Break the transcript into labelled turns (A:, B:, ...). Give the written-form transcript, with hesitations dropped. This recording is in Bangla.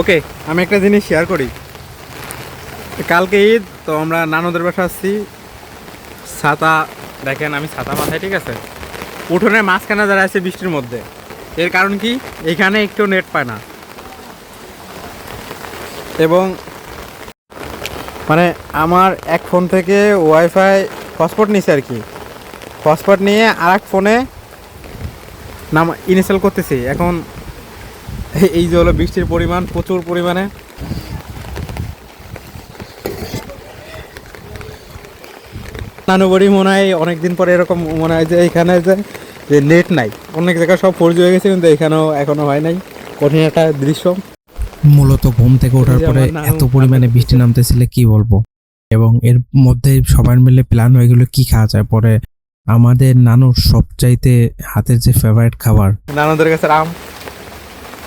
A: ওকে, আমি একটা জিনিস শেয়ার করি। কালকে ঈদ, তো আমরা নানুদের বাসা আসছি। ছাতা দেখেন, আমি ছাতা মাথায়, ঠিক আছে। উঠোনের মাঝখানে যারা আছে বৃষ্টির মধ্যে, এর কারণ কি, এখানে একটু নেট পায় না। এবং মানে আমার এক ফোন থেকে ওয়াইফাই হটস্পট নিছে আর কি। হটস্পট নিয়ে আর এক ফোনে নাম ইনস্টল করতেছি এখন। এই যে হলো বৃষ্টির পরিমাণ প্রচুর পরিমাণে। নানু বাড়ি মনে হয় অনেকদিন পরে এরকম মনে হয় যে এখানে যে নেট নাই। অনেক জায়গায় সব 4G হয়ে গেছে, কিন্তু এখানেও এখনো হয় নাই। কঠিন একটা দৃশ্য।
B: মূলত ঘুম থেকে ওঠার পরে এত পরিমাণে বৃষ্টি নামতেছিল কি বলবো। এবং এর মধ্যে সবাই মিলে প্ল্যান হয়ে গেল কি খাওয়া যায়। পরে আমাদের নানুর সবচাইতে হাতের যে ফেভারিট খাবার,
A: নানুদের কাছে আম।